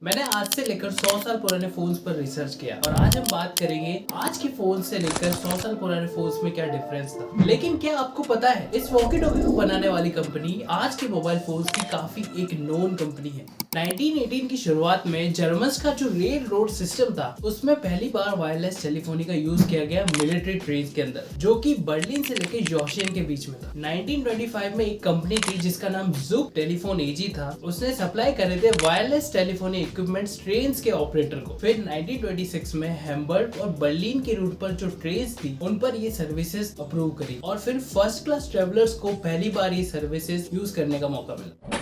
मैंने आज से लेकर 100 साल पुराने फोन्स पर रिसर्च किया और आज हम बात करेंगे आज के फोन से लेकर 100 साल पुराने फोन्स में क्या डिफरेंस था। लेकिन क्या आपको पता है इस वॉकी टॉकी को बनाने वाली कंपनी आज के मोबाइल फोन्स की काफी एक नोन कंपनी है। 1918 की शुरुआत में जर्मन्स का जो रेल रोड सिस्टम था उसमें पहली बार वायरलेस टेलीफोनी का यूज किया गया मिलिट्री ट्रेन के अंदर, जो कि बर्लिन से लेकर योशियन के बीच में था। 1925 में एक कंपनी थी जिसका नाम ज़ुक टेलीफोन एजी था, उसने सप्लाई करे थे वायरलेस टेलीफोनी इक्विपमेंट्स ट्रेन्स के ऑपरेटर को। फिर 1926 में हैम्बर्ग और बर्लिन के रूट पर जो ट्रेन्स थी उन पर ये सर्विसेज अप्रूव करी और फिर फर्स्ट क्लास ट्रेवलर्स को पहली बार ये सर्विसेज यूज करने का मौका मिला।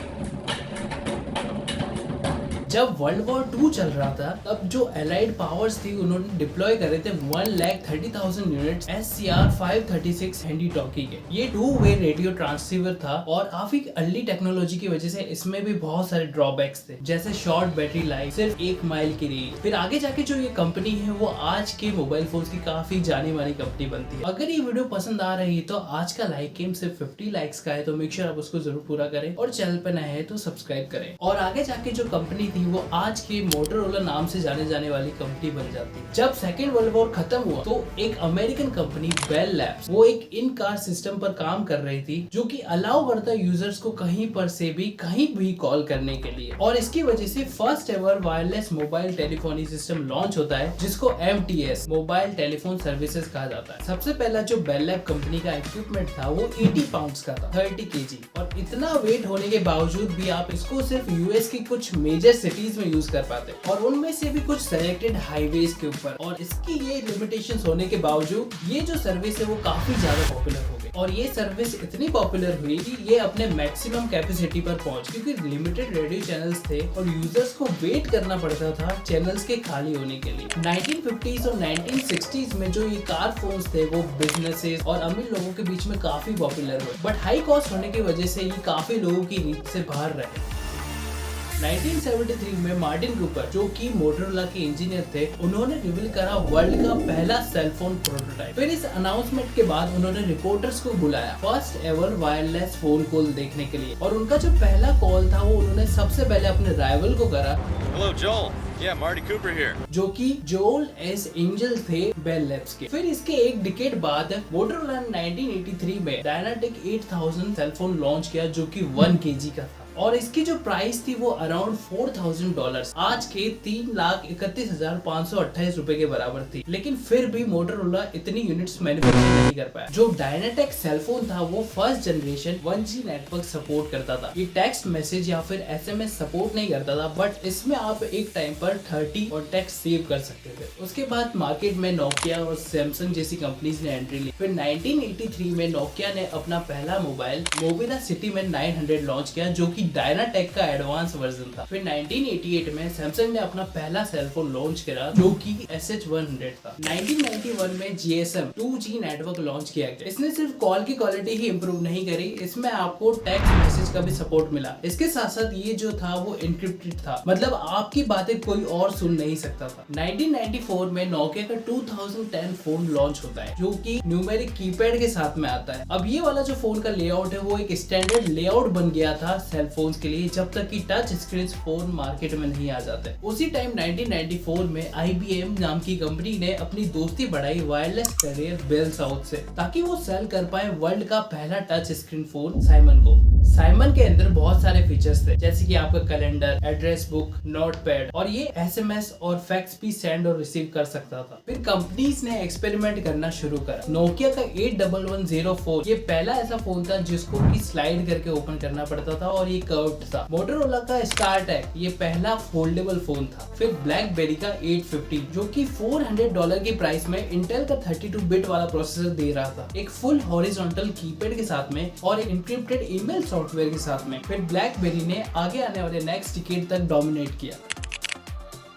जब वर्ल्ड वॉर 2 चल रहा था तब जो एलाइड पावर्स थी उन्होंने डिप्लॉय करे थे 1,30,000 यूनिट्स SCR 536 हैंडी टॉकी के। ये 2-वे रेडियो ट्रांसीवर था और काफी अर्ली टेक्नोलॉजी की वजह से इसमें भी बहुत सारे ड्रॉबैक्स थे, जैसे शॉर्ट बैटरी लाइफ, सिर्फ 1 माइल की रेंज। फिर आगे जाके जो ये कंपनी है वो आज के मोबाइल फोन्स की काफी जानी मानी कंपनी बनती है। अगर ये वीडियो पसंद आ रही है तो आज का लाइक एम सिर्फ 50 लाइक्स का है, तो मेक श्योर आप उसको जरूर पूरा करें और चैनल पर नए हैं तो सब्सक्राइब करें। और आगे जाके जो कंपनी वो आज की मोटोरोला नाम से जाने जाने वाली कंपनी बन जाती है। जब सेकेंड वर्ल्ड वॉर खत्म हुआ तो एक अमेरिकन कंपनी बेल लैब्स वो एक इन कार सिस्टम पर काम कर रही थी जो कि अलाउ करता यूजर्स को कहीं पर से भी कहीं भी कॉल करने के लिए, और इसकी वजह से first ever wireless mobile telephony system launch होता है जिसको MTS मोबाइल टेलीफोन सर्विसेज कहा जाता है। सबसे पहला जो बेल लैब कंपनी का इक्विपमेंट था वो 80 पाउंड्स का था, 30 kg, और इतना वेट होने के बावजूद भी आप इसको सिर्फ यूएस की कुछ मेजर सिटीज में यूज कर पाते और उनमें से भी कुछ सेलेक्टेड हाईवेज के ऊपर। और इसकी ये लिमिटेशंस होने के बावजूद ये जो सर्विस है वो काफी ज्यादा पॉपुलर हो गई और ये सर्विस इतनी पॉपुलर हुई कि ये अपने मैक्सिमम कैपेसिटी पर पहुंच, क्योंकि लिमिटेड रेडियो चैनल्स थे और यूजर्स को वेट करना पड़ता था चैनल्स के खाली होने के लिए। 1950s और 1960s में जो ये कार फोन्स थे वो बिजनेसेस और अमीर लोगों के बीच में काफी पॉपुलर हुए, बट हाई कॉस्ट होने की वजह से ये काफी लोगों की रीच से बाहर रहे। 1973 में मार्टिन कूपर जो कि मोटोरोला के इंजीनियर थे, उन्होंने रिवील करा वर्ल्ड का पहला सेलफोन प्रोटोटाइप। फिर इस अनाउंसमेंट के बाद उन्होंने रिपोर्टर्स को बुलाया first ever wireless phone call देखने के लिए, और उनका जो पहला कॉल था वो उन्होंने सबसे पहले अपने राइवल को करा। Hello, Joel. Yeah, Marty Cooper here. जो कि जोल एस एंजल थे बेल लैब्स के। फिर इसके एक डिकेड बाद मोटोरोला 1983 में डायनाटेक 8000 सेलफोन लॉन्च किया जो कि 1 kg का था और इसकी जो प्राइस थी वो अराउंड $4,000, आज के 3,31,528 रुपए के बराबर थी। लेकिन फिर भी मोटोरोला इतनी यूनिट्स मैन्युफैक्चर नहीं कर पाया। जो डायनाटेक सेलफोन था वो first generation 1G network support करता था। ये टेक्स्ट मैसेज या फिर SMS सपोर्ट नहीं करता था, बट इसमें आप एक टाइम पर 30 और टेक्स्ट सेव कर सकते थे। उसके बाद मार्केट में नोकिया और सैमसंग जैसी कंपनीज ने एंट्री ली। फिर 1983 में नोकिया ने अपना पहला मोबाइल मोबिला सिटी में 900 लॉन्च किया जो कि डायनाटेक का एडवांस वर्जन था। फिर 1988 में सैमसंग ने अपना पहला सेलफोन लॉन्च करा जो कि SH100 था। 1991 में GSM 2G नेटवर्क लॉन्च किया गया। इसने सिर्फ कॉल की क्वालिटी ही इंप्रूव नहीं करी, इसमें आपको टेक्स्ट मैसेज का भी सपोर्ट मिला। इसके साथ साथ ये जो था वो एन्क्रिप्टेड था, मतलब आपकी बातें कोई और सुन नहीं सकता था। 1994 में नोकिया का 2010 फोन लॉन्च होता है जो कि न्यूमेरिक कीपैड के साथ में आता है। अब ये वाला जो फोन का लेआउट है वो एक स्टैंडर्ड लेआउट बन गया था सेल फोन्स के लिए, जब तक कि टच स्क्रीन फोन मार्केट में नहीं आ जाते। उसी टाइम 1994 में IBM नाम की कंपनी ने अपनी दोस्ती बढ़ाई वायरलेस कैरियर बेल साउथ से, ताकि वो सेल कर पाए वर्ल्ड का पहला टच स्क्रीन फोन साइमन को। साइमन के अंदर बहुत सारे फीचर्स थे, जैसे कि आपका कैलेंडर, एड्रेस बुक, नोटपैड, और ये SMS और फैक्स भी सेंड और रिसीव कर सकता था। फिर कंपनीज ने एक्सपेरिमेंट करना शुरू करा। नोकिया का 81104 ये पहला ऐसा फोन था जिसको कि स्लाइड करके ओपन करना पड़ता था और ये कर्व्ड था। मोटोरोला का स्टारटेक ये पहला फोल्डेबल फोन था। फिर ब्लैकबेरी का 850 जो कि $400 की प्राइस में इंटेल का 32 बिट वाला प्रोसेसर दे रहा था, एक फुल हॉरिजॉन्टल कीपैड के साथ में और एक एन्क्रिप्टेड ईमेल सॉफ्टवेयर के साथ में। फिर ब्लैकबेरी ने आगे आने वाले नेक्स्ट डिकेड तक डोमिनेट किया।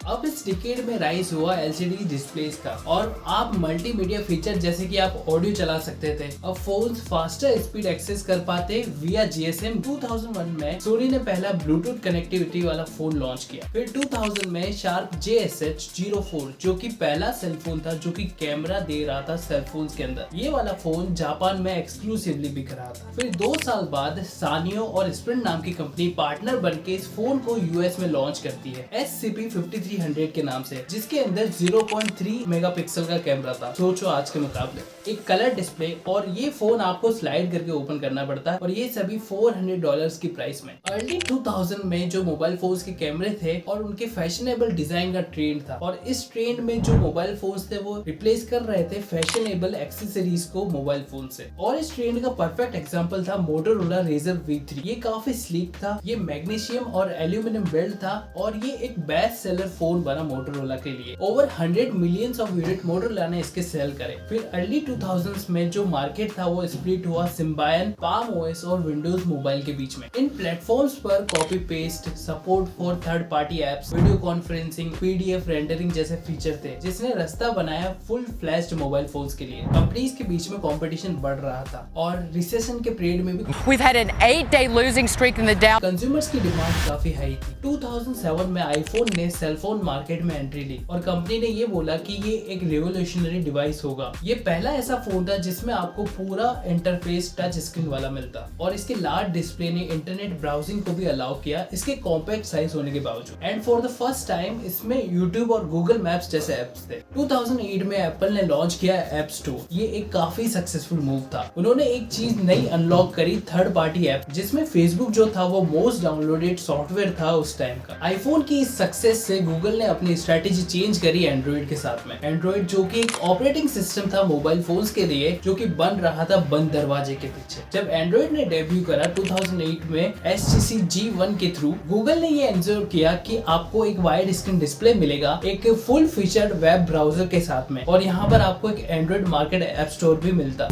अब इस डिकेड में राइज हुआ LCD डिस्प्लेस का और आप मल्टीमीडिया फीचर जैसे कि आप ऑडियो चला सकते थे। अब फोन फास्टर स्पीड एक्सेस कर पाते विया GSM। 2001 में सोनी ने पहला ब्लूटूथ कनेक्टिविटी वाला फोन लॉन्च किया। फिर 2000 में शार्प JSH04 जो कि पहला सेलफोन था जो कि कैमरा दे रहा था सेलफोन के अंदर। ये वाला फोन जापान में एक्सक्लूसिवली बिक रहा था। फिर 2 साल बाद सानियो और स्प्रिंट नाम की कंपनी पार्टनर बनके इस फोन को US में लॉन्च करती है SCP-5300 के नाम से, जिसके अंदर 0.3 मेगापिक्सल का कैमरा था। सोचो आज के मुकाबले एक कलर डिस्प्ले, और ये फोन आपको स्लाइड करके ओपन करना पड़ता है और ये सभी $400 की प्राइस में। अर्ली 2000 में जो मोबाइल फोन्स के कैमरे थे और उनके फैशनेबल डिजाइन का ट्रेंड था, और इस ट्रेंड में जो मोबाइल फोन्स थे वो रिप्लेस कर रहे थे फैशनेबल एक्सेसरीज को मोबाइल फोन से। और इस ट्रेंड का परफेक्ट एग्जांपल था मोटोरोला रेजर V3। ये काफी स्लीक था, ये मैग्नीशियम और एल्यूमिनियम बिल्ड था और ये एक बेस्ट सेलर फोन बना मोटोरोला के लिए। Over 100 millions of unit Motorola ने इसके सेल करे। फिर अर्ली 2000s में जो मार्केट था वो स्प्लिट हुआ सिम्बायन, पाम OS और विंडोज मोबाइल के बीच में। इन प्लेटफॉर्म्स पर copy paste, support for third party apps, video conferencing, PDF rendering जैसे फीचर थे, जिसने रास्ता बनाया फुल फ्लैश्ड मोबाइल फोन्स के लिए। कंपनीज के बीच में कंपटीशन बढ़ रहा था और रिसेशन के पीरियड में भी We've had an 8-day losing streak in the Dow. Consumers की डिमांड काफी हाई थी। 2007 में आईफोन ने सेलफोन मार्केट में एंट्री ली और कंपनी ने ये बोला कि ये एक रिवोल्यूशनरी डिवाइस होगा। ये पहला ऐसा फोन था जिसमें आपको पूरा इंटरफेस टच स्क्रीन वाला मिलता और इसके लार्ज डिस्प्ले ने इंटरनेट ब्राउजिंग को भी अलाउ किया, इसके कॉम्पैक्ट साइज होने के बावजूद। And for the first time इसमें यूट्यूब और गूगल मैप्स जैसे एप्स थे। 2008 में एप्पल ने लॉन्च किया ऐप स्टोर। ये एक काफी सक्सेसफुल मूव था। उन्होंने एक चीज नई अनलॉक करी, थर्ड पार्टी ऐप, जिसमें फेसबुक जो था वो मोस्ट डाउनलोडेड सॉफ्टवेयर था उस टाइम का। आईफोन की इस सक्सेस से गूगल ने अपनी स्ट्रेटेजी चेंज करी एंड्रॉइड के साथ में। एंड्रॉइड जो कि एक ऑपरेटिंग सिस्टम था मोबाइल फोन्स के लिए, जो कि बन रहा था बंद दरवाजे के पीछे। जब एंड्रॉइड ने डेब्यू करा 2008 में HTC G1 के थ्रू, गूगल ने ये एंश्योर किया कि आपको एक वाइड स्क्रीन डिस्प्ले मिलेगा एक फुल फीचर्ड वेब ब्राउजर के साथ में, और यहाँ पर आपको एक एंड्रॉइड मार्केट ऐप स्टोर भी मिलता।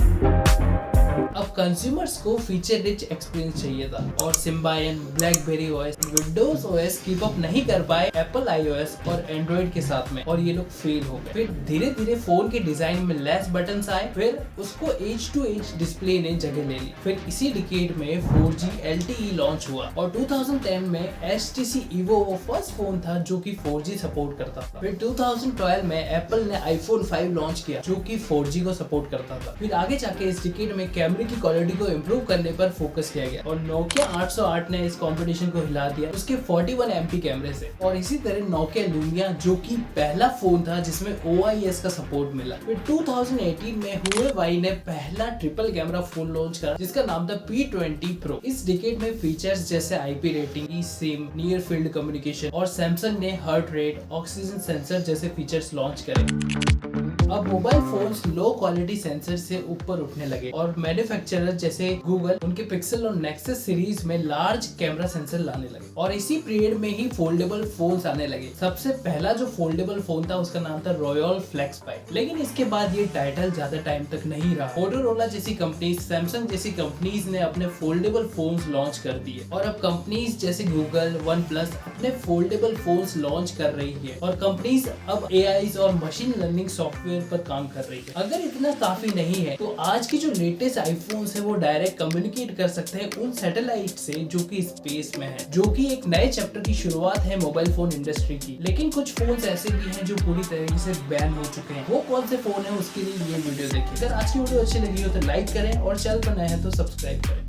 अब कंज्यूमर्स को फीचर रिच एक्सपीरियंस चाहिए था और सिम्बायन, blackberry OS, Windows OS keep up नहीं कर पाए एप्पल iOS और एंड्रॉइड के साथ में, और ये लोग फेल हो गए। फिर धीरे धीरे फोन के डिजाइन में लेस बटन्स आए, फिर उसको एज टू एज डिस्प्ले ने जगह ले ली। फिर इसी डिकेड में 4G LTE लॉन्च हुआ और 2010 में HTC Evo वो फर्स्ट फोन था जो कि 4G सपोर्ट करता था। फिर 2012 में एप्पल ने iPhone 5 लॉन्च किया जो कि 4G को सपोर्ट करता था। फिर आगे जाके इस डिकेड में कैमरे की क्वालिटी को इम्प्रूव करने पर फोकस किया गया और Nokia 808 ने इस कंपटीशन को हिला दिया उसके 41 MP कैमरे से। और इसी तरह Nokia Lumia जो कि पहला फोन था जिसमें OIS का सपोर्ट मिला। फिर 2018 में Huawei ने पहला ट्रिपल कैमरा फोन लॉन्च करा जिसका नाम था P20 Pro। इस डिकेड में फीचर्स जैसे IP rating, eSIM, near field communication और Samsung ने हार्ट रेट, ऑक्सीजन सेंसर जैसे फीचर्स लॉन्च करे। अब mobile phones low quality sensor से ऊपर उठने लगे और मैन्युफैक्चरर जैसे गूगल उनके पिक्सल और नेक्सस सीरीज में लार्ज कैमरा सेंसर लाने लगे और इसी पीरियड में ही फोल्डेबल फोन्स आने लगे। सबसे पहला जो फोल्डेबल फोन था उसका नाम था रॉयल फ्लेक्स 5, लेकिन इसके बाद ये टाइटल ज्यादा टाइम तक नहीं रहा। मोटोरोला जैसी कंपनी, सैमसंग जैसी कंपनीज ने अपने फोल्डेबल फोन्स लॉन्च कर दिए और अब कंपनीज जैसे गूगल, OnePlus अपने फोल्डेबल फोन्स लॉन्च कर रही है और कंपनीज अब AIs और मशीन लर्निंग सॉफ्टवेयर पर काम कर रही है। अगर इतना काफी नहीं है तो आज की जो लेटेस्ट आईफोन्स है वो डायरेक्ट कम्युनिकेट कर सकते हैं उन सैटेलाइट से जो कि स्पेस में है, जो कि एक नए चैप्टर की शुरुआत है मोबाइल फोन इंडस्ट्री की। लेकिन कुछ फोन्स ऐसे भी हैं जो पूरी तरीके से बैन हो चुके हैं। वो कौन से फोन है उसके लिए ये वीडियो देखिए। अगर आज की वीडियो अच्छी लगी हो तो लाइक करें और चैनल पर नए हैं तो सब्सक्राइब करें।